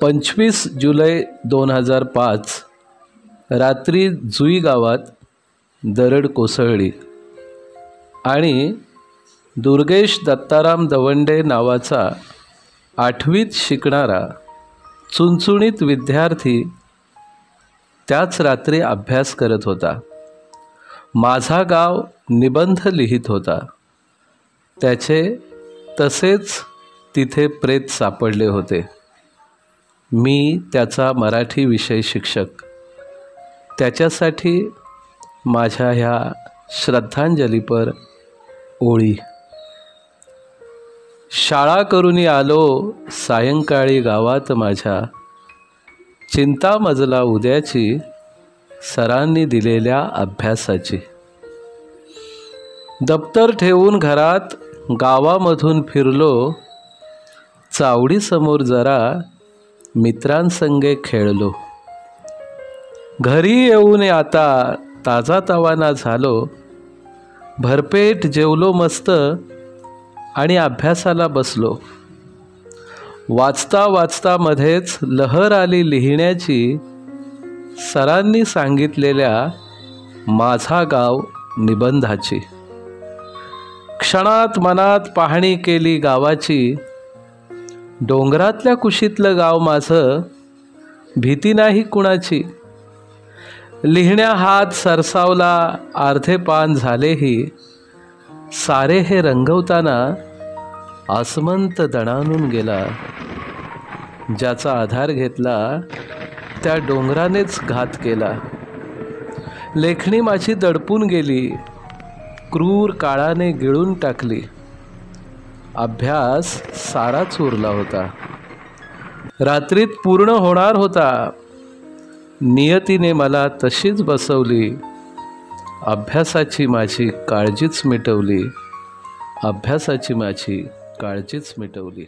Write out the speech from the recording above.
25 जुलै 2005 रात्री जुई गावात दरड कोसळली आणि दुर्गेश दत्ताराम दवंडे नावाचा 8वीत शिकणारा चुणचुणीत विद्यार्थी त्याच रात्री अभ्यास करत होता. माझा गाव निबंध लिहित होता. त्याचे तसेच तिथे प्रेत सापडले होते. मी त्याचा मराठी विषय शिक्षक. त्याच्यासाठी माझ्या ह्या श्रद्धांजलीपर ओळी. शाळा करूनी आलो सायंकाळी गावात माझ्या, चिंता मजला उद्याची सरांनी दिलेल्या अभ्यासाची. दप्तर ठेवून घरात गावामधून फिरलो, चावडीसमोर जरा मित्रांसंगे खेळलो. घरी येऊन आता ताजा तवाना झालो, भरपेट जेवलो मस्त आणि अभ्यासाला बसलो. वाचता वाचता मध्येच लहर आली लिहिण्याची, सरांनी सांगितलेल्या माझा गाव निबंधाची. क्षणात मनात पाहणी केली गावाची, डोंगरातल्या कुशीतलं गाव माझं, भीती नाही कुणाची. लिहिण्या हात सरसावला, अर्धे पान झालेही, सारे हे रंगवताना आसमंत दणाणून गेला. ज्याचा आधार घेतला त्या डोंगरानेच घात केला. लेखणी माझी दडपून गेली, क्रूर काळाने गिळून टाकली. अभ्यास सारा चुरला होता, रात्रीत पूर्ण होणार होता. नियतीने मला तशीच बसवली, अभ्यासाची माझी काळजीच मिटवली. अभ्यासाची माझी काळजीच मिटवली.